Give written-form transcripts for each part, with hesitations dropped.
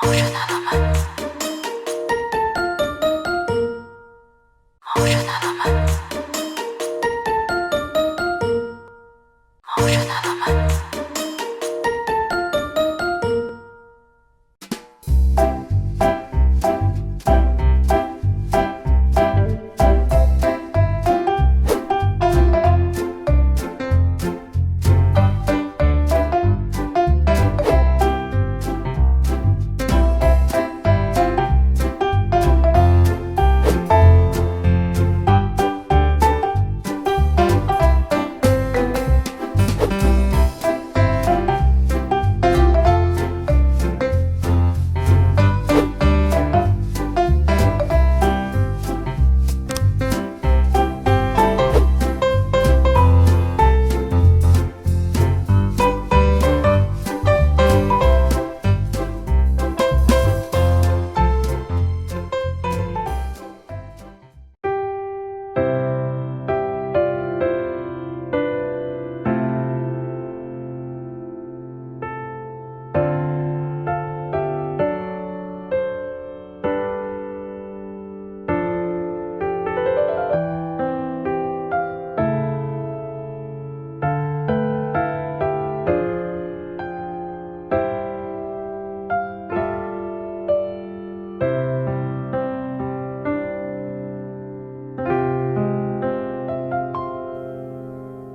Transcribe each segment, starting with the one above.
Ocean element. Ocean element. Ocean element.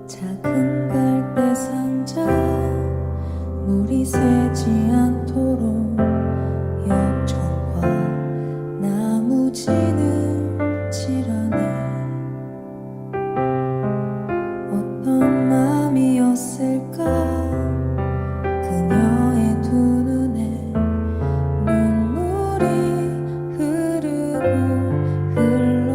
작은 갈대 상자 물이 새지 않도록 역청과 나무지는 칠하네. 어떤 마음이었을까 그녀의 두 눈에 눈물이 흐르고 흘러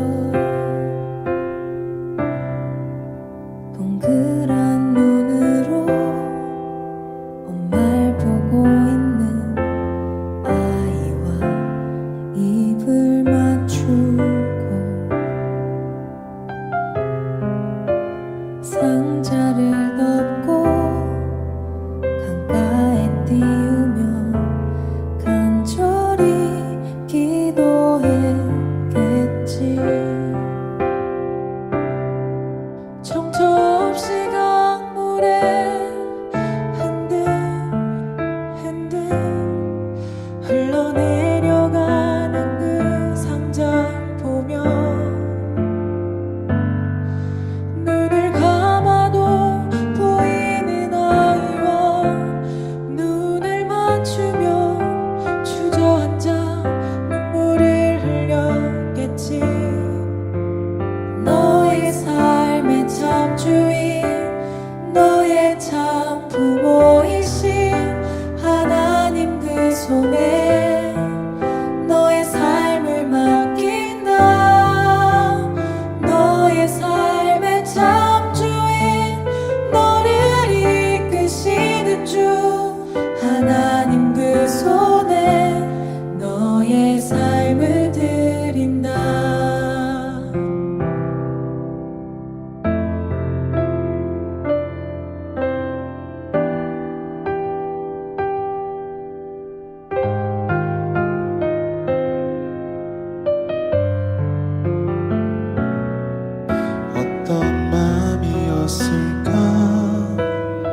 동그란 눈으로 엄마를 보고 있는 아이와 입을 맞추고 상자를 덮고 강가에 띄우며 간절히 기도했겠지. 정처 없이 강물에 흔들흔들 흘러내려가는 그 상자를 보며 눈을 감아도 보이는 아이와 눈을 맞추며 주저앉아 눈물을 흘렸겠지. 너의 삶의 참 주인, 너의 참 부모이신 하나님 그 손에 너의 삶을 맡긴다. 너의 삶의 참 주인, 너를 이끄시는 주 하나님 그 손에 너의 삶을 드린다. 어떤 마음이었을까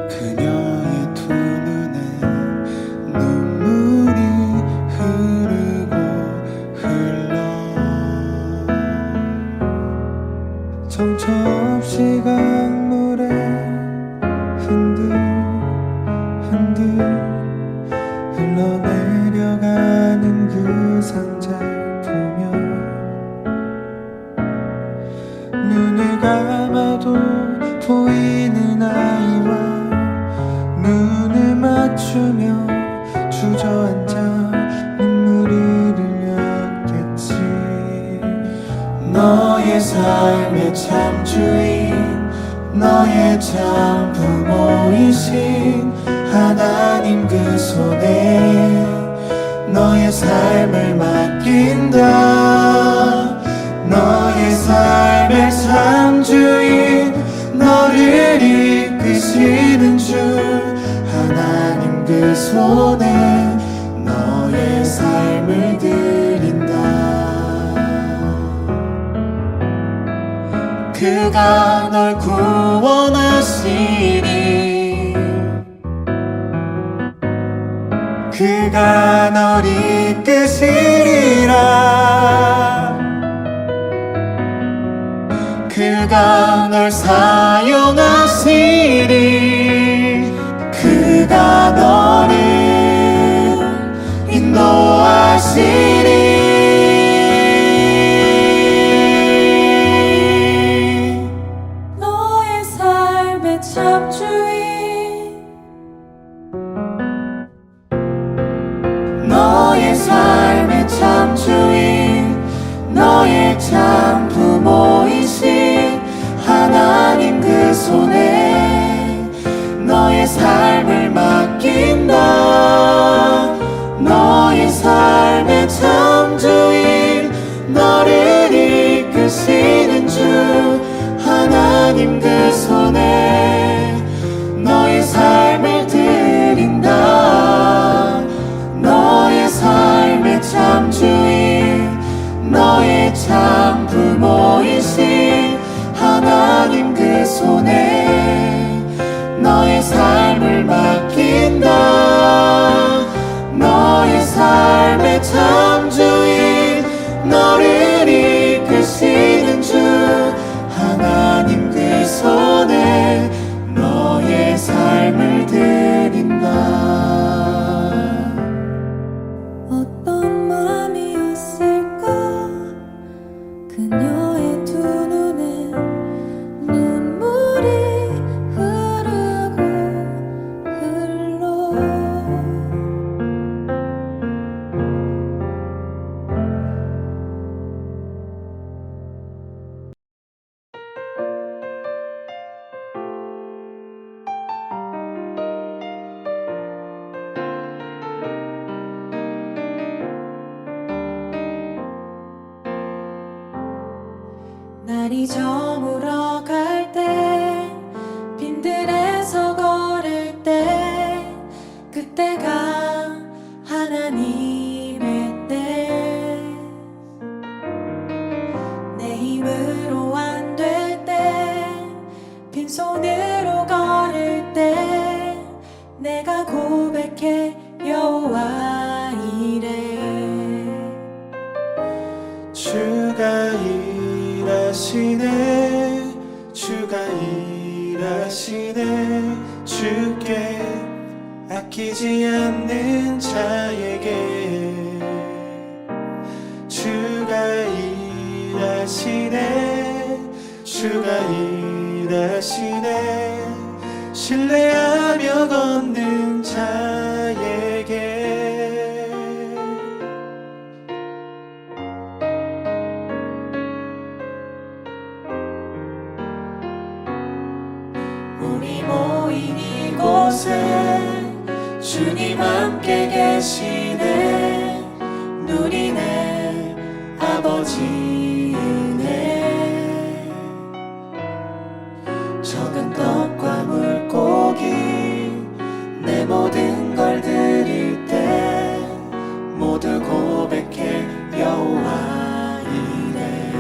그녀의 두 눈에 눈물이 흐르고 흘러 정처 없이 강물에 흔들흔들 흘러내려가는 그 상자를 보며 눈을 감아도 보이는 아이와 눈을 맞추며 주저앉아 눈물을 흘렸겠지. 너의 삶의 참 주인, 너의 참 부모이신 하나님 그 손에 너의 삶을 맡긴다. 너의 삶의 참 주인, 너를 이끄시는 주 하나님 그 손에 너의 그가 널 구원하시리 그가 널 이끄시리라 그가 널 사용하시리 그가 너를 인도하시리 너의 삶의 참 주인 너의 삶의 참 주인 너의 참 부모이신 하나님 그 손에 너의 삶을 맡긴다 너의 삶의 참 주인 너를 이끄시는 주 하나님 그 손에 너의 삶을 드린다 너의 삶의 참 주인 너의 참 부모이신 하나님 그 손에 너의 삶을 맡긴다 너의 삶의 참 주인 너를 이끄시는 주 하나님 그 손에 너의 삶을 드린다 어떤 마음이었을까 그녀의 두 눈에 눈물이 흐르고 흘러 날이 저물어 갈 때 빈들에서 걸을 때 그때가 하나님의 때 내 힘으로 안 될 때 빈손으로 걸을 때 내가 고백해 여호와 이래 주가 일하시네 주가 일하시네 주께 아끼지 않는 자에게 주가 일하시네 주가 일하시네 신뢰하며 걷는 자에게 우리 모인 이곳에 주님 함께 계시네 누리네 아버지 은혜 적은 떡과 물고기 내 모든 걸 드릴 때 모두 고백해 여호와 이래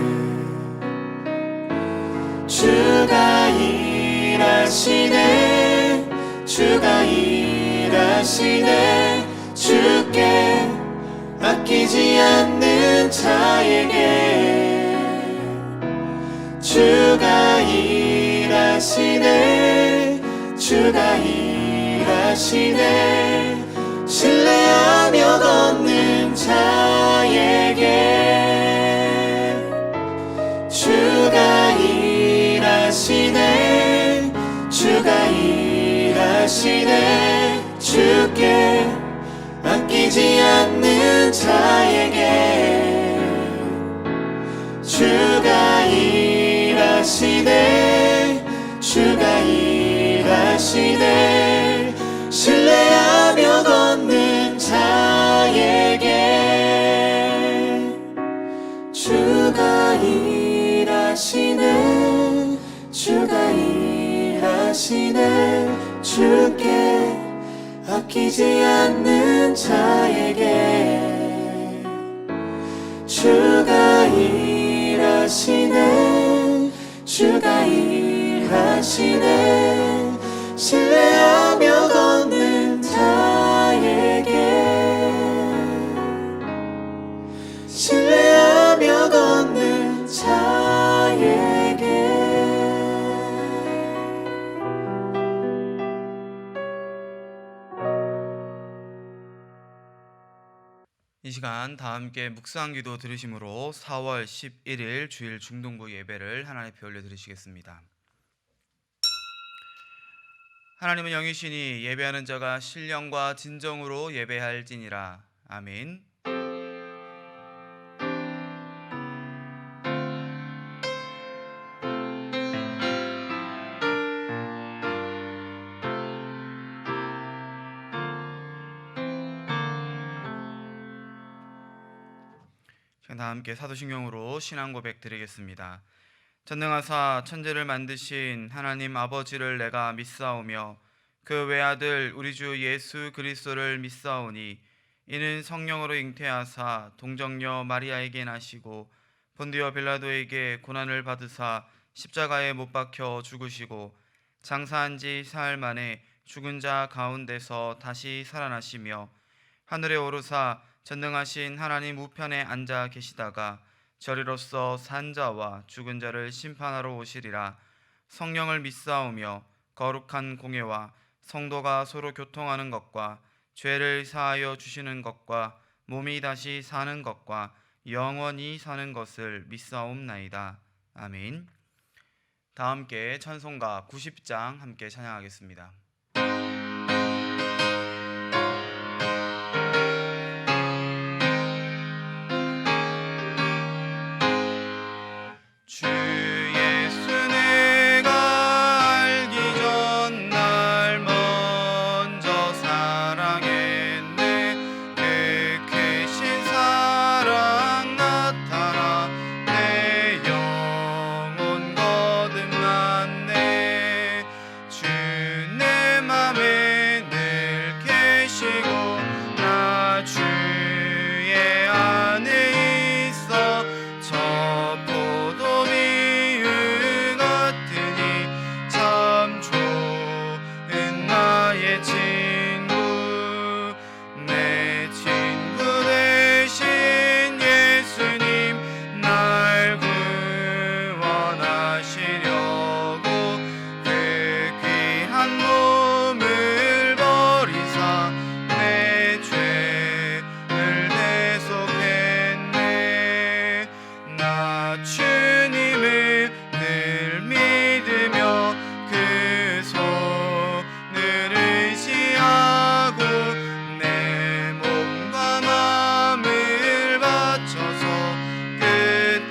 주가 일하시네 주가 일하시네 주께 아끼지 않는 자에게 주가 일하시네 주가 일하시네 신뢰하며 걷는 자에게 주가 일하시네 주가 일하시네 주께 아끼지 않는 자에게 주가 일하시네 주가 일하시네 신뢰하며 걷는 자에게 주가 일하시네 주가 일하시네 주께 아끼지 않는 자에게 주가 일하시네 주가 일하시네. 신뢰하며 걷는 자에게, 신뢰하며 걷는 자에게. 이 시간 다 함께 묵상 기도 들으심으로 4월 11일 주일 중동부 예배를 하나님 앞에 올려드리시겠습니다. 하나님은 영이시니 예배하는 자가 신령과 진정으로 예배할지니라. 아멘. 다 함께 사도신경으로 신앙 고백 드리겠습니다. 전능하사 천지를 만드신 하나님 아버지를 내가 믿사오며 그 외아들 우리 주 예수 그리스도를 믿사오니 이는 성령으로 잉태하사 동정녀 마리아에게 나시고 본디오 빌라도에게 고난을 받으사 십자가에 못 박혀 죽으시고 장사한 지 사흘 만에 죽은 자 가운데서 다시 살아나시며 하늘에 오르사 전능하신 하나님 우편에 앉아 계시다가 저리로서 산 자와 죽은 자를 심판하러 오시리라. 성령을 믿사오며 거룩한 공예와 성도가 서로 교통하는 것과 죄를 사하여 주시는 것과 몸이 다시 사는 것과 영원히 사는 것을 믿사옵나이다. 아멘. 다 함께 찬송가 90장 함께 찬양하겠습니다. 주 예수 내가 알기 전 날 먼저 사랑했네. 그 크신 사랑 나타나 내 영혼 거듭났네. 주 내 맘에 늘 계시고 나 주의 안에 있어 저 참 좋은 나의 친구, 내 친구 되신 예수님 날 구원하시려고 그 귀한 몸을 버리사 내 죄를 대속했네. 나 주님을 늘 믿으며 그 손을 의지하고 내 몸과 마음을 바쳐서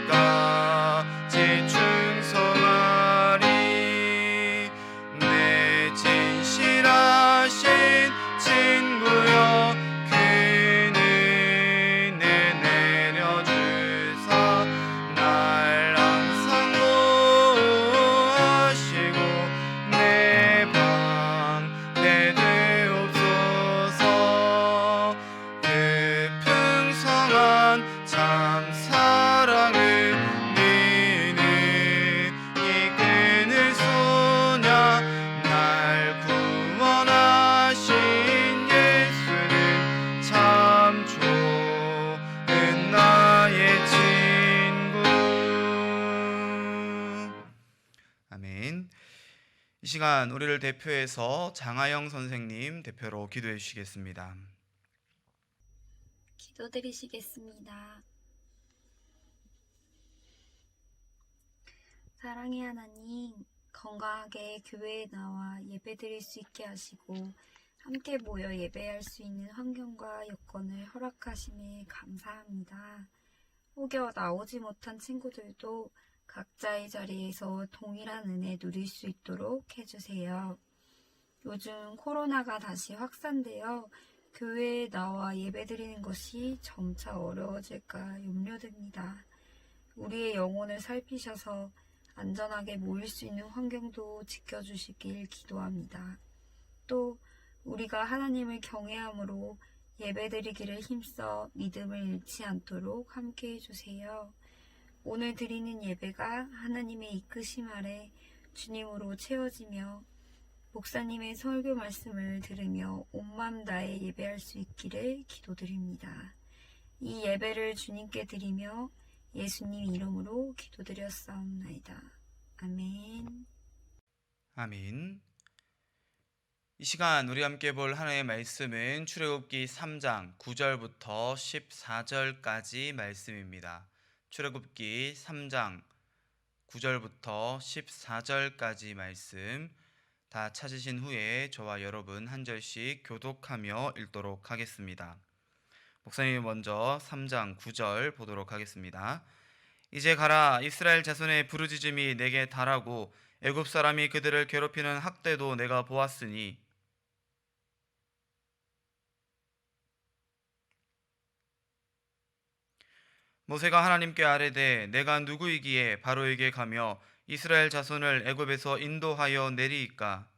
끝까지 충성하리. 내 진실하신 친구여 그 은혜 내려주사 날 항상 보호하시고 내 방패 되옵소서. 그 풍성한 참 사랑을 믿는 이 끈을 소냐 날 구원하신 예수는 참 좋은 나의 친구. 아멘. 이 시간 우리를 대표해서 장하영 선생님 대표로 기도해 주시겠습니다. 기도드리시겠습니다. 사랑의 하나님, 건강하게 교회에 나와 예배드릴 수 있게 하시고 함께 모여 예배할 수 있는 환경과 여건을 허락하심에 감사합니다. 혹여 나오지 못한 친구들도 각자의 자리에서 동일한 은혜 누릴 수 있도록 해주세요. 요즘 코로나가 다시 확산되어 교회에 나와 예배드리는 것이 점차 어려워질까 염려됩니다. 우리의 영혼을 살피셔서 안전하게 모일 수 있는 환경도 지켜주시길 기도합니다. 또 우리가 하나님을 경외함으로 예배드리기를 힘써 믿음을 잃지 않도록 함께 해주세요. 오늘 드리는 예배가 하나님의 이끄심 아래 주님으로 채워지며 목사님의 설교 말씀을 들으며 온 마음 다해 예배할 수 있기를 기도드립니다. 이 예배를 주님께 드리며 예수님 이름으로 기도드렸사옵나이다. 아멘. 아멘. 이 시간 우리 함께 볼 하나님의 말씀은 출애굽기 3장 9절부터 14절까지 말씀입니다. 출애굽기 3장 9절부터 14절까지 말씀 다 찾으신 후에 저와 여러분 한 절씩 교독하며 읽도록 하겠습니다. 목사님이 먼저 3장 9절 보도록 하겠습니다. 이제 가라. 이스라엘 자손의 부르짖음이 내게 달하고 애굽 사람이 그들을 괴롭히는 학대도 내가 보았으니 모세가 하나님께 아뢰되 내가 누구이기에 바로에게 가며 이스라엘 자손을 애굽에서 인도하여 내리이까?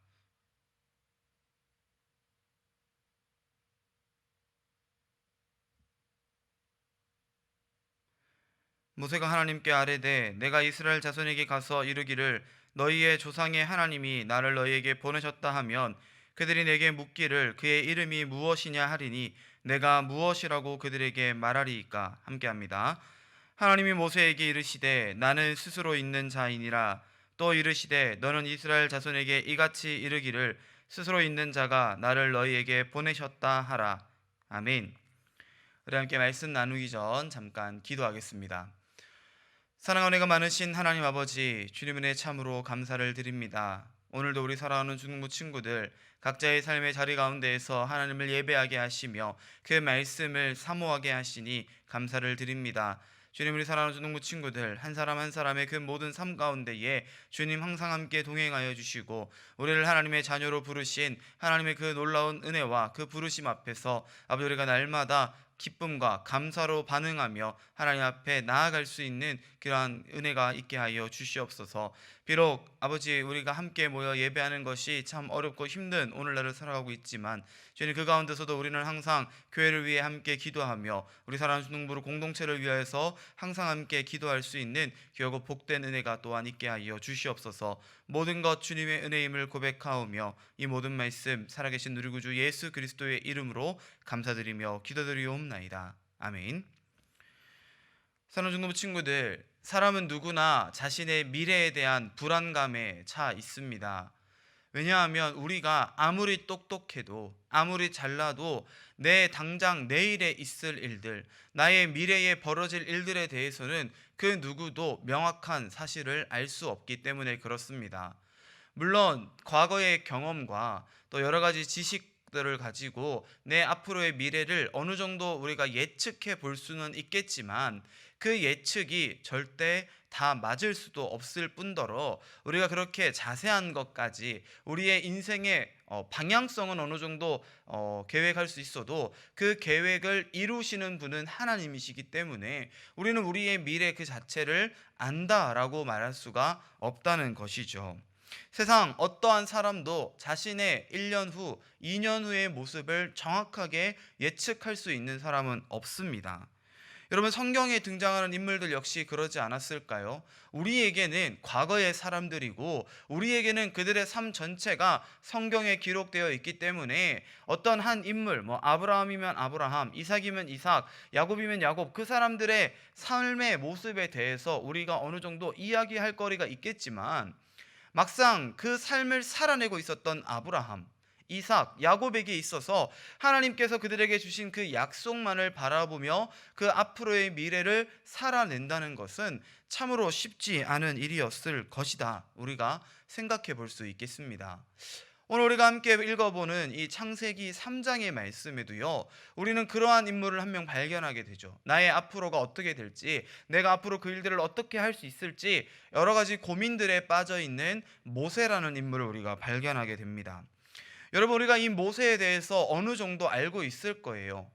모세가 하나님께 아뢰되 내가 이스라엘 자손에게 가서 이르기를 너희의 조상의 하나님이 나를 너희에게 보내셨다 하면 그들이 내게 묻기를 그의 이름이 무엇이냐 하리니 내가 무엇이라고 그들에게 말하리이까? 함께합니다. 하나님이 모세에게 이르시되 나는 스스로 있는 자이니라. 또 이르시되 너는 이스라엘 자손에게 이같이 이르기를 스스로 있는 자가 나를 너희에게 보내셨다 하라. 아멘. 우리 함께 말씀 나누기 전 잠깐 기도하겠습니다. 사랑하는 은혜가 많으신 하나님 아버지, 주님 은혜 참으로 감사를 드립니다. 오늘도 우리 사랑하는 중부 친구들 각자의 삶의 자리 가운데에서 하나님을 예배하게 하시며 그 말씀을 사모하게 하시니 감사를 드립니다. 주님, 우리 사랑하는 중부 친구들 한 사람 한 사람의 그 모든 삶 가운데에 주님 항상 함께 동행하여 주시고 우리를 하나님의 자녀로 부르신 하나님의 그 놀라운 은혜와 그 부르심 앞에서 아버지 우리가 날마다 기쁨과 감사로 반응하며 하나님 앞에 나아갈 수 있는 그러한 은혜가 있게 하여 주시옵소서. 비록 아버지 우리가 함께 모여 예배하는 것이 참 어렵고 힘든 오늘날을 살아가고 있지만 주님 그 가운데서도 우리는 항상 교회를 위해 함께 기도하며 우리 사랑하는 중동부로 공동체를 위하여서 항상 함께 기도할 수 있는 귀하고 복된 은혜가 또한 있게 하여 주시옵소서. 모든 것 주님의 은혜임을 고백하오며 이 모든 말씀 살아계신 우리 구주 예수 그리스도의 이름으로 감사드리며 기도드리옵나이다. 아멘. 사랑하는 중동부 친구들, 사람은 누구나 자신의 미래에 대한 불안감에 차 있습니다. 왜냐하면 우리가 아무리 똑똑해도 아무리 잘나도 내 당장 내일에 있을 일들, 나의 미래에 벌어질 일들에 대해서는 그 누구도 명확한 사실을 알 수 없기 때문에 그렇습니다. 물론 과거의 경험과 또 여러 가지 지식들을 가지고 내 앞으로의 미래를 어느 정도 우리가 예측해 볼 수는 있겠지만 그 예측이 절대 다 맞을 수도 없을 뿐더러 우리가 그렇게 자세한 것까지 우리의 인생의 방향성은 어느 정도 계획할 수 있어도 그 계획을 이루시는 분은 하나님이시기 때문에 우리는 우리의 미래 그 자체를 안다라고 말할 수가 없다는 것이죠. 세상 어떠한 사람도 자신의 1년 후, 2년 후의 모습을 정확하게 예측할 수 있는 사람은 없습니다. 여러분, 성경에 등장하는 인물들 역시 그러지 않았을까요? 우리에게는 과거의 사람들이고 우리에게는 그들의 삶 전체가 성경에 기록되어 있기 때문에 어떤 한 인물, 아브라함이면 아브라함, 이삭이면 이삭, 야곱이면 야곱, 그 사람들의 삶의 모습에 대해서 우리가 어느 정도 이야기할 거리가 있겠지만 막상 그 삶을 살아내고 있었던 아브라함, 이삭, 야곱에게 있어서 하나님께서 그들에게 주신 그 약속만을 바라보며 그 앞으로의 미래를 살아낸다는 것은 참으로 쉽지 않은 일이었을 것이다. 우리가 생각해 볼 수 있겠습니다. 오늘 우리가 함께 읽어보는 이 창세기 3장의 말씀에도요, 우리는 그러한 인물을 한 명 발견하게 되죠. 나의 앞으로가 어떻게 될지, 내가 앞으로 그 일들을 어떻게 할 수 있을지 여러 가지 고민들에 빠져 있는 모세라는 인물을 우리가 발견하게 됩니다. 여러분, 우리가 이 모세에 대해서 어느 정도 알고 있을 거예요.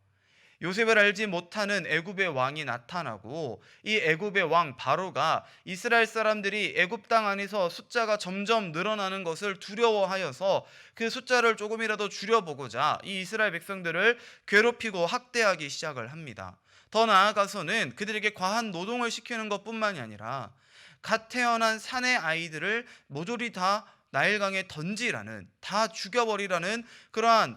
요셉을 알지 못하는 애굽의 왕이 나타나고 이 애굽의 왕 바로가 이스라엘 사람들이 애굽 땅 안에서 숫자가 점점 늘어나는 것을 두려워하여서 그 숫자를 조금이라도 줄여보고자 이 이스라엘 백성들을 괴롭히고 학대하기 시작을 합니다. 더 나아가서는 그들에게 과한 노동을 시키는 것뿐만이 아니라 갓 태어난 사내 아이들을 모조리 다 나일강에 던지라는, 다 죽여버리라는 그러한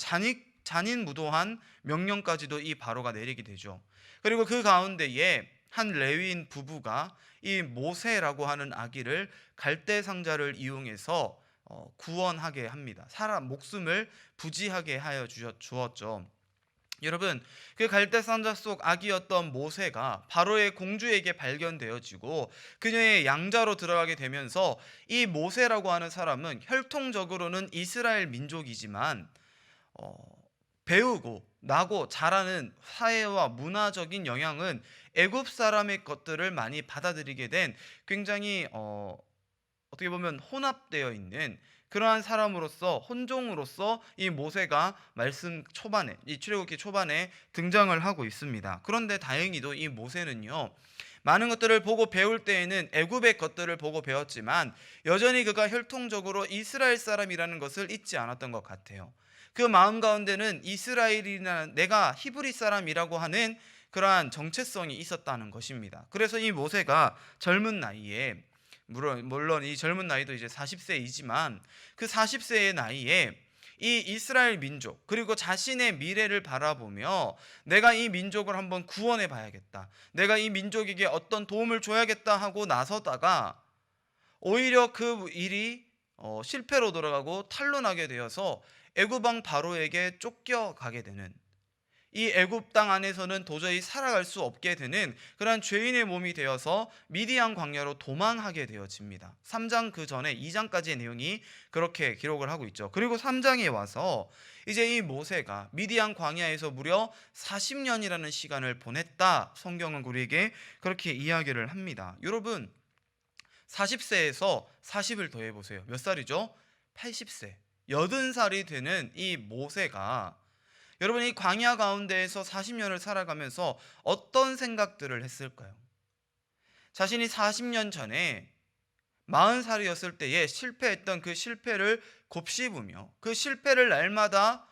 잔인무도한 명령까지도 이 바로가 내리게 되죠. 그리고 그 가운데에 한 레위인 부부가 이 모세라고 하는 아기를 갈대 상자를 이용해서 구원하게 합니다. 사람 목숨을 부지하게 하여 주었죠. 여러분, 그 갈대 상자 속 아기였던 모세가 바로의 공주에게 발견되어지고 그녀의 양자로 들어가게 되면서 이 모세라고 하는 사람은 혈통적으로는 이스라엘 민족이지만 배우고 나고 자라는 사회와 문화적인 영향은 애굽 사람의 것들을 많이 받아들이게 된 굉장히 어떻게 보면 혼합되어 있는 그러한 사람으로서, 혼종으로서 이 모세가 말씀 초반에, 이 출애굽기 초반에 등장을 하고 있습니다. 그런데 다행히도 이 모세는요, 많은 것들을 보고 배울 때에는 애굽의 것들을 보고 배웠지만 여전히 그가 혈통적으로 이스라엘 사람이라는 것을 잊지 않았던 것 같아요. 그 마음 가운데는 이스라엘이나 내가 히브리 사람이라고 하는 그러한 정체성이 있었다는 것입니다. 그래서 이 모세가 젊은 나이에, 물론 이 젊은 나이도 이제 40세이지만 그 40세의 나이에 이 이스라엘 민족 그리고 자신의 미래를 바라보며 내가 이 민족을 한번 구원해 봐야겠다, 내가 이 민족에게 어떤 도움을 줘야겠다 하고 나서다가 오히려 그 일이 실패로 돌아가고 탄로나게 되어서 애굽 왕 바로에게 쫓겨가게 되는, 이 애굽 땅 안에서는 도저히 살아갈 수 없게 되는 그러한 죄인의 몸이 되어서 미디안 광야로 도망하게 되어집니다. 3장 그 전에 2장까지의 내용이 그렇게 기록을 하고 있죠. 그리고 3장에 와서 이제 이 모세가 미디안 광야에서 무려 40년이라는 시간을 보냈다, 성경은 우리에게 그렇게 이야기를 합니다. 여러분, 40세에서 40을 더해보세요. 몇 살이죠? 80세, 80살이 되는 이 모세가 여러분, 이 광야 가운데에서 40년을 살아가면서 어떤 생각들을 했을까요? 자신이 40년 전에 40살이었을 때에 실패했던 그 실패를 곱씹으며 그 실패를 날마다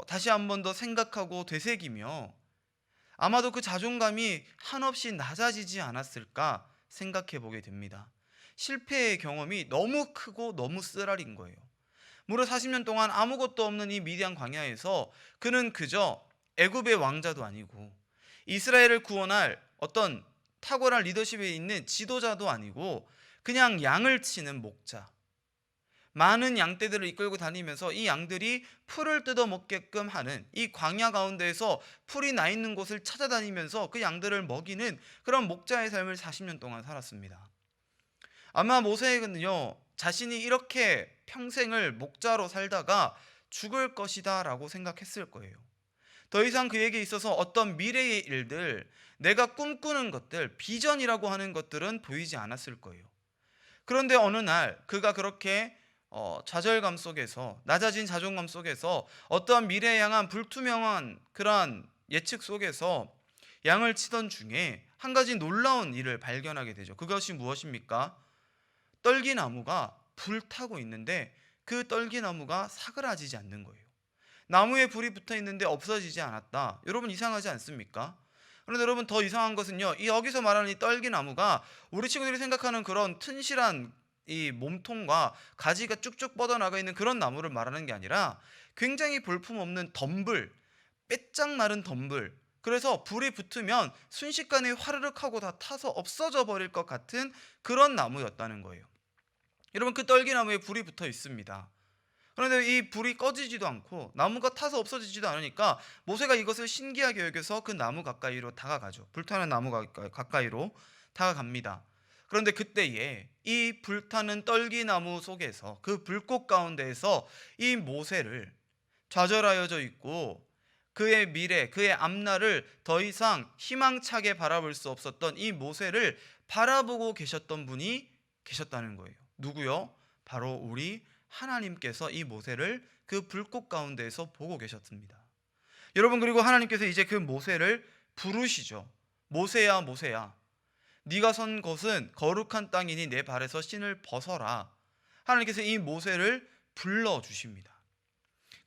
다시 한 번 더 생각하고 되새기며 아마도 그 자존감이 한없이 낮아지지 않았을까 생각해 보게 됩니다. 실패의 경험이 너무 크고 너무 쓰라린 거예요. 무려 40년 동안 아무것도 없는 이 미디안 광야에서 그는 그저 애굽의 왕자도 아니고 이스라엘을 구원할 어떤 탁월한 리더십에 있는 지도자도 아니고 그냥 양을 치는 목자, 많은 양떼들을 이끌고 다니면서 이 양들이 풀을 뜯어 먹게끔 하는 이 광야 가운데에서 풀이 나 있는 곳을 찾아다니면서 그 양들을 먹이는 그런 목자의 삶을 40년 동안 살았습니다. 아마 모세는요, 자신이 이렇게 평생을 목자로 살다가 죽을 것이다 라고 생각했을 거예요. 더 이상 그에게 있어서 어떤 미래의 일들, 내가 꿈꾸는 것들, 비전이라고 하는 것들은 보이지 않았을 거예요. 그런데 어느 날 그가 그렇게 좌절감 속에서, 낮아진 자존감 속에서, 어떠한 미래에 향한 불투명한 그러한 예측 속에서 양을 치던 중에 한 가지 놀라운 일을 발견하게 되죠. 그것이 무엇입니까? 떨기나무가 불타고 있는데 그 떨기나무가 사그라지지 않는 거예요. 나무에 불이 붙어 있는데 없어지지 않았다. 여러분, 이상하지 않습니까? 그런데 여러분, 더 이상한 것은요, 이 여기서 말하는 이 떨기나무가 우리 친구들이 생각하는 그런 튼실한 이 몸통과 가지가 쭉쭉 뻗어나가 있는 그런 나무를 말하는 게 아니라 굉장히 볼품없는 덤불, 빼짝 마른 덤불, 그래서 불이 붙으면 순식간에 화르륵 하고 다 타서 없어져 버릴 것 같은 그런 나무였다는 거예요. 여러분, 그 떨기나무에 불이 붙어 있습니다. 그런데 이 불이 꺼지지도 않고 나무가 타서 없어지지도 않으니까 모세가 이것을 신기하게 여겨서 그 나무 가까이로 다가가죠. 불타는 나무 가까이로 다가갑니다. 그런데 그때에 이 불타는 떨기나무 속에서, 그 불꽃 가운데에서 이 모세를, 좌절하여져 있고 그의 미래, 그의 앞날을 더 이상 희망차게 바라볼 수 없었던 이 모세를 바라보고 계셨던 분이 계셨다는 거예요. 누구요? 바로 우리 하나님께서 이 모세를 그 불꽃 가운데에서 보고 계셨습니다. 여러분, 그리고 하나님께서 이제 그 모세를 부르시죠. 모세야, 모세야, 네가 선 곳은 거룩한 땅이니 내 발에서 신을 벗어라. 하나님께서 이 모세를 불러주십니다.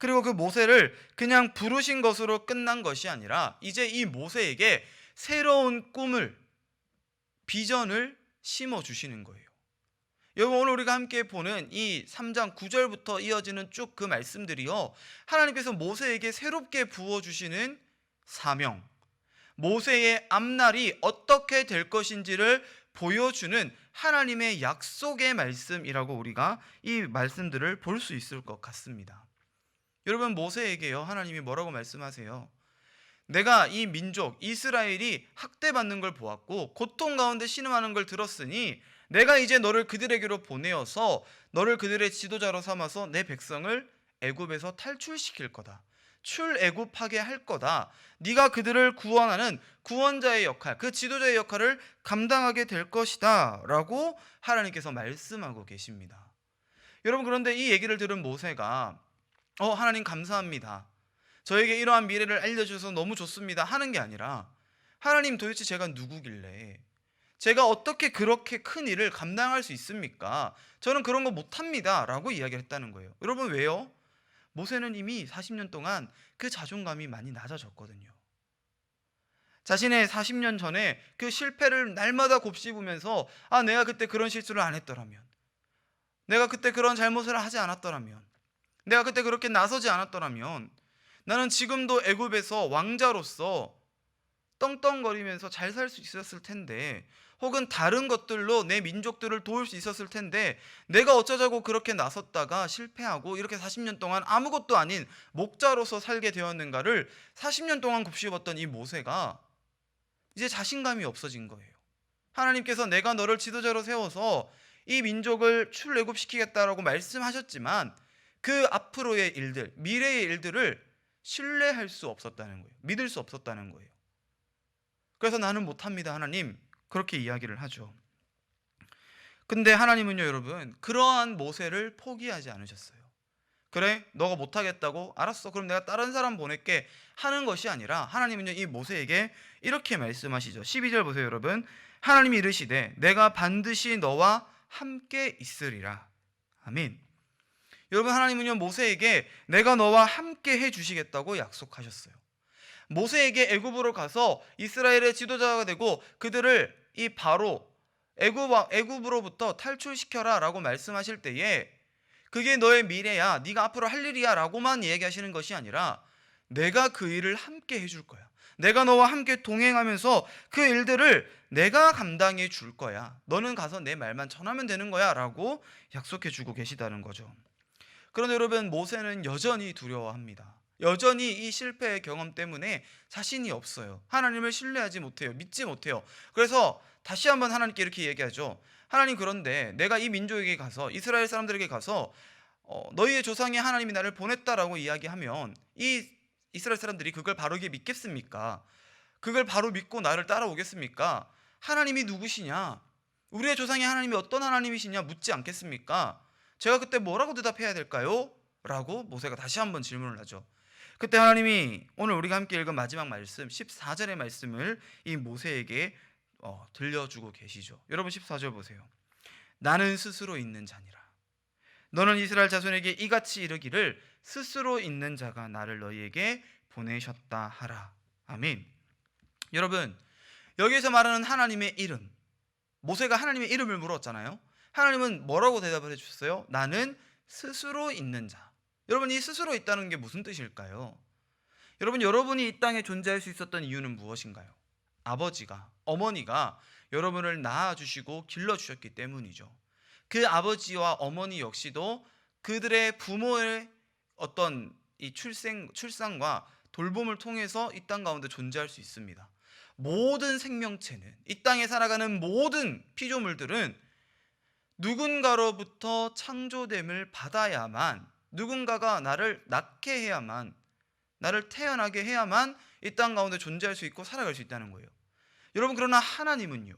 그리고 그 모세를 그냥 부르신 것으로 끝난 것이 아니라 이제 이 모세에게 새로운 꿈을, 비전을 심어주시는 거예요. 여러분, 오늘 우리가 함께 보는 이 3장 9절부터 이어지는 쭉 그 말씀들이요, 하나님께서 모세에게 새롭게 부어주시는 사명, 모세의 앞날이 어떻게 될 것인지를 보여주는 하나님의 약속의 말씀이라고 우리가 이 말씀들을 볼 수 있을 것 같습니다. 여러분, 모세에게요, 하나님이 뭐라고 말씀하세요? 내가 이 민족 이스라엘이 학대받는 걸 보았고 고통 가운데 신음하는 걸 들었으니 내가 이제 너를 그들에게로 보내어서 너를 그들의 지도자로 삼아서 내 백성을 애굽에서 탈출시킬 거다. 출애굽하게 할 거다. 네가 그들을 구원하는 구원자의 역할, 그 지도자의 역할을 감당하게 될 것이다 라고 하나님께서 말씀하고 계십니다. 여러분, 그런데 이 얘기를 들은 모세가 하나님 감사합니다, 저에게 이러한 미래를 알려주셔서 너무 좋습니다 하는 게 아니라, 하나님 도대체 제가 누구길래 제가 어떻게 그렇게 큰 일을 감당할 수 있습니까? 저는 그런 거 못합니다 라고 이야기를 했다는 거예요. 여러분, 왜요? 모세는 이미 40년 동안 그 자존감이 많이 낮아졌거든요. 자신의 40년 전에 그 실패를 날마다 곱씹으면서 내가 그때 그런 실수를 안 했더라면, 내가 그때 그런 잘못을 하지 않았더라면, 내가 그때 그렇게 나서지 않았더라면 나는 지금도 애굽에서 왕자로서 떵떵거리면서 잘 살 수 있었을 텐데, 혹은 다른 것들로 내 민족들을 도울 수 있었을 텐데, 내가 어쩌자고 그렇게 나섰다가 실패하고 이렇게 40년 동안 아무것도 아닌 목자로서 살게 되었는가를 40년 동안 곱씹었던 이 모세가 이제 자신감이 없어진 거예요. 하나님께서 내가 너를 지도자로 세워서 이 민족을 출애굽시키겠다라고 말씀하셨지만 그 앞으로의 일들, 미래의 일들을 신뢰할 수 없었다는 거예요. 믿을 수 없었다는 거예요. 그래서 나는 못합니다 하나님, 그렇게 이야기를 하죠. 근데 하나님은요, 여러분, 그러한 모세를 포기하지 않으셨어요. 그래, 너가 못하겠다고? 알았어, 그럼 내가 다른 사람 보낼게 하는 것이 아니라, 하나님은요, 이 모세에게 이렇게 말씀하시죠. 12절 보세요, 여러분. 하나님이 이르시되 내가 반드시 너와 함께 있으리라. 아멘. 여러분, 하나님은요, 모세에게 내가 너와 함께 해주시겠다고 약속하셨어요. 모세에게 애굽으로 가서 이스라엘의 지도자가 되고 그들을 이 바로 애굽으로부터 탈출시켜라 라고 말씀하실 때에 그게 너의 미래야, 네가 앞으로 할 일이야 라고만 얘기하시는 것이 아니라, 내가 그 일을 함께 해줄 거야, 내가 너와 함께 동행하면서 그 일들을 내가 감당해 줄 거야, 너는 가서 내 말만 전하면 되는 거야 라고 약속해 주고 계시다는 거죠. 그런데 여러분, 모세는 여전히 두려워합니다. 여전히 이 실패의 경험 때문에 자신이 없어요. 하나님을 신뢰하지 못해요. 믿지 못해요. 그래서 다시 한번 하나님께 이렇게 얘기하죠. 하나님, 그런데 내가 이 민족에게 가서, 이스라엘 사람들에게 가서 너희의 조상의 하나님이 나를 보냈다라고 이야기하면 이 이스라엘 사람들이 그걸 바르게 믿겠습니까? 그걸 바로 믿고 나를 따라오겠습니까? 하나님이 누구시냐? 우리의 조상의 하나님이 어떤 하나님이시냐 묻지 않겠습니까? 제가 그때 뭐라고 대답해야 될까요? 라고 모세가 다시 한번 질문을 하죠. 그때 하나님이 오늘 우리가 함께 읽은 마지막 말씀 14절의 말씀을 이 모세에게 들려주고 계시죠. 여러분, 14절 보세요. 나는 스스로 있는 자니라. 너는 이스라엘 자손에게 이같이 이르기를 스스로 있는 자가 나를 너희에게 보내셨다 하라. 아멘. 여러분, 여기에서 말하는 하나님의 이름, 모세가 하나님의 이름을 물었잖아요. 하나님은 뭐라고 대답을 해주셨어요? 나는 스스로 있는 자. 여러분, 이 스스로 있다는 게 무슨 뜻일까요? 여러분, 여러분이 이 땅에 존재할 수 있었던 이유는 무엇인가요? 아버지가, 어머니가 여러분을 낳아주시고 길러주셨기 때문이죠. 그 아버지와 어머니 역시도 그들의 부모의 어떤 이 출산과 돌봄을 통해서 이 땅 가운데 존재할 수 있습니다. 모든 생명체는, 이 땅에 살아가는 모든 피조물들은 누군가로부터 창조됨을 받아야만, 누군가가 나를 낳게 해야만, 나를 태어나게 해야만 이 땅 가운데 존재할 수 있고 살아갈 수 있다는 거예요. 여러분, 그러나 하나님은요,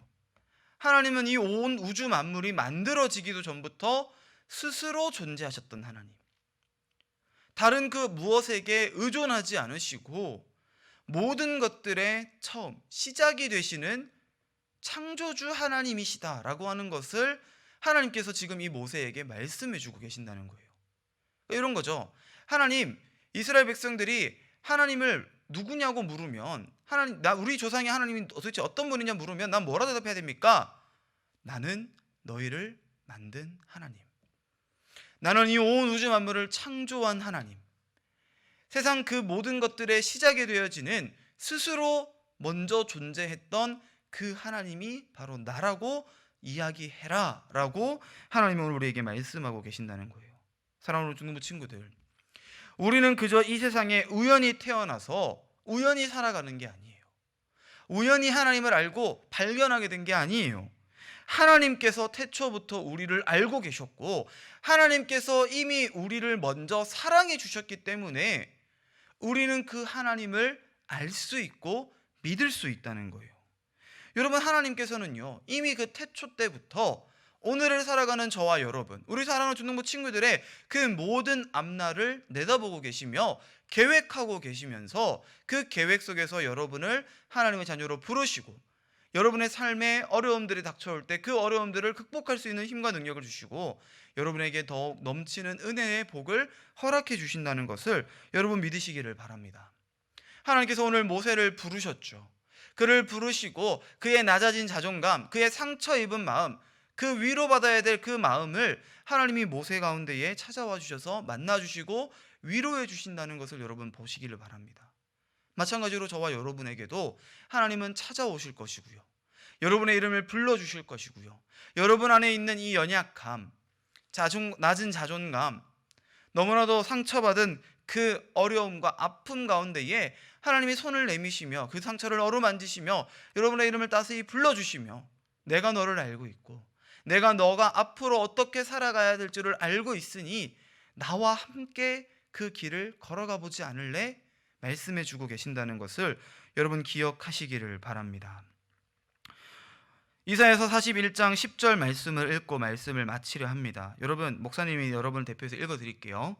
하나님은 이 온 우주 만물이 만들어지기도 전부터 스스로 존재하셨던 하나님, 다른 그 무엇에게 의존하지 않으시고 모든 것들의 처음, 시작이 되시는 창조주 하나님이시다라고 하는 것을 하나님께서 지금 이 모세에게 말씀해 주고 계신다는 거예요. 이런 거죠. 하나님, 이스라엘 백성들이 하나님을 누구냐고 물으면 우리 조상의 하나님이 도대체 어떤 분이냐 물으면 난 뭐라 대답해야 됩니까? 나는 너희를 만든 하나님. 나는 이 온 우주 만물을 창조한 하나님. 세상 그 모든 것들의 시작이 되어지는 스스로 먼저 존재했던 그 하나님이 바로 나라고 이야기해라 라고 하나님은 오늘 우리에게 말씀하고 계신다는 거예요. 사랑하는 중등부 친구들, 우리는 그저 이 세상에 우연히 태어나서 우연히 살아가는 게 아니에요. 우연히 하나님을 알고 발견하게 된 게 아니에요. 하나님께서 태초부터 우리를 알고 계셨고 하나님께서 이미 우리를 먼저 사랑해 주셨기 때문에 우리는 그 하나님을 알 수 있고 믿을 수 있다는 거예요. 여러분, 하나님께서는요 이미 그 태초 때부터 오늘을 살아가는 저와 여러분, 우리 사랑하는 중등부 친구들의 그 모든 앞날을 내다보고 계시며 계획하고 계시면서 그 계획 속에서 여러분을 하나님의 자녀로 부르시고 여러분의 삶에 어려움들이 닥쳐올 때 그 어려움들을 극복할 수 있는 힘과 능력을 주시고 여러분에게 더욱 넘치는 은혜의 복을 허락해 주신다는 것을 여러분 믿으시기를 바랍니다. 하나님께서 오늘 모세를 부르셨죠. 그를 부르시고 그의 낮아진 자존감, 그의 상처 입은 마음, 그 위로받아야 될 그 마음을 하나님이 모세 가운데에 찾아와 주셔서 만나 주시고 위로해 주신다는 것을 여러분 보시기를 바랍니다. 마찬가지로 저와 여러분에게도 하나님은 찾아오실 것이고요. 여러분의 이름을 불러주실 것이고요. 여러분 안에 있는 이 연약함, 낮은 자존감, 너무나도 상처받은 그 어려움과 아픔 가운데에 하나님이 손을 내미시며 그 상처를 어루만지시며 여러분의 이름을 따스히 불러주시며 내가 너를 알고 있고 내가 너가 앞으로 어떻게 살아가야 될 줄을 알고 있으니 나와 함께 그 길을 걸어가 보지 않을래? 말씀해 주고 계신다는 것을 여러분 기억하시기를 바랍니다. 이사야서 41장 10절 말씀을 읽고 말씀을 마치려 합니다. 여러분, 목사님이 여러분을 대표해서 읽어드릴게요.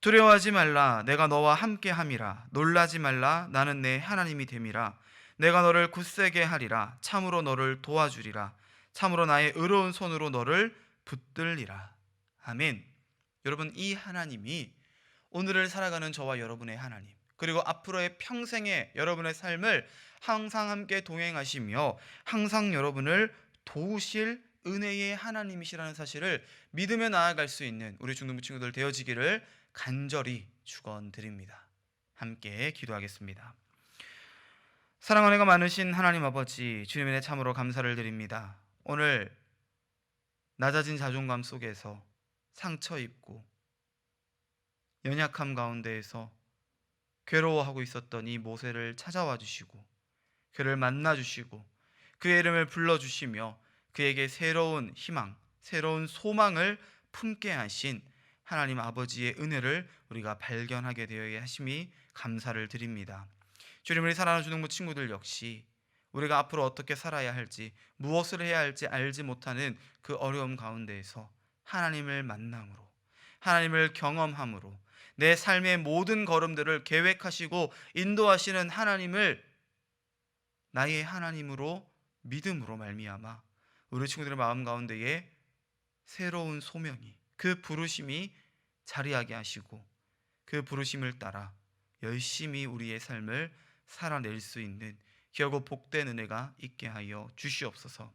두려워하지 말라, 내가 너와 함께 함이라. 놀라지 말라, 나는 내 하나님이 됨이라. 내가 너를 굳세게 하리라. 참으로 너를 도와주리라. 참으로 나의 의로운 손으로 너를 붙들리라. 아멘. 여러분, 이 하나님이 오늘을 살아가는 저와 여러분의 하나님, 그리고 앞으로의 평생의 여러분의 삶을 항상 함께 동행하시며 항상 여러분을 도우실 은혜의 하나님이시라는 사실을 믿으며 나아갈 수 있는 우리 중등부 친구들 되어지기를 간절히 축원드립니다. 함께 기도하겠습니다. 사랑 은혜가 많으신 하나님 아버지, 주님의 은혜 참으로 감사를 드립니다. 오늘 낮아진 자존감 속에서 상처 입고 연약함 가운데에서 괴로워하고 있었던 이 모세를 찾아와 주시고 그를 만나 주시고 그의 이름을 불러주시며 그에게 새로운 희망, 새로운 소망을 품게 하신 하나님 아버지의 은혜를 우리가 발견하게 되어야 하심이 감사를 드립니다. 주님, 우리 사랑하는 중등부 친구들 역시 우리가 앞으로 어떻게 살아야 할지, 무엇을 해야 할지 알지 못하는 그 어려움 가운데에서 하나님을 만남으로, 하나님을 경험함으로 내 삶의 모든 걸음들을 계획하시고 인도하시는 하나님을 나의 하나님으로 믿음으로 말미암아 우리 친구들의 마음 가운데에 새로운 소명이, 그 부르심이 자리하게 하시고 그 부르심을 따라 열심히 우리의 삶을 살아낼 수 있는 귀하고 복된 은혜가 있게 하여 주시옵소서.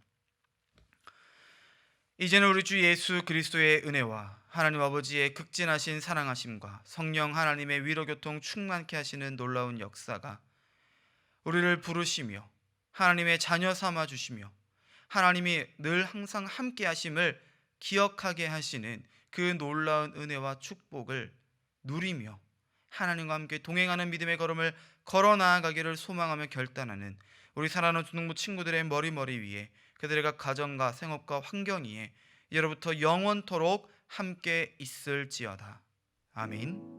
이제는 우리 주 예수 그리스도의 은혜와 하나님 아버지의 극진하신 사랑하심과 성령 하나님의 위로교통 충만케 하시는 놀라운 역사가 우리를 부르시며 하나님의 자녀 삼아 주시며 하나님이 늘 항상 함께 하심을 기억하게 하시는 그 놀라운 은혜와 축복을 누리며 하나님과 함께 동행하는 믿음의 걸음을 걸어 나아가기를 소망하며 결단하는 우리 사랑하는 중등부 친구들의 머리 위에, 그들의 각 가정과 생업과 환경 위에 이제로부터 영원토록 함께 있을지어다. 아멘.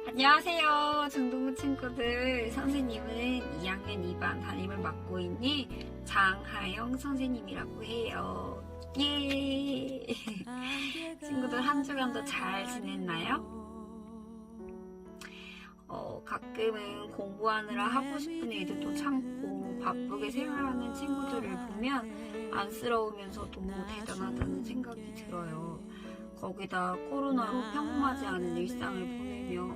안녕하세요, 중등부 친구들. 선생님은 2학년 2반 담임을 맡고 있는 장하영 선생님이라고 해요. 예. 친구들 한 주간도 잘 지냈나요? 가끔은 공부하느라 하고 싶은 일들도 참고 바쁘게 생활하는 친구들을 보면 안쓰러우면서도 대단하다는 생각이 들어요. 거기다 코로나로 평범하지 않은 일상을 보내며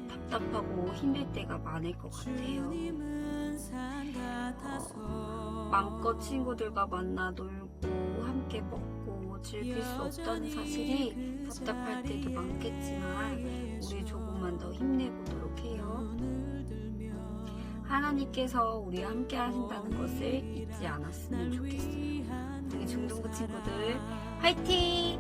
답답하고 힘들 때가 많을 것 같아요. 마음껏 친구들과 만나 놀고 함께 먹고 즐길 수 없다는 사실이 답답할 때도 많겠지만 우리 조금만 더 힘내보도록 해요. 하나님께서 우리와 함께 하신다는 것을 잊지 않았으면 좋겠어요. 우리 중등부 친구들 화이팅!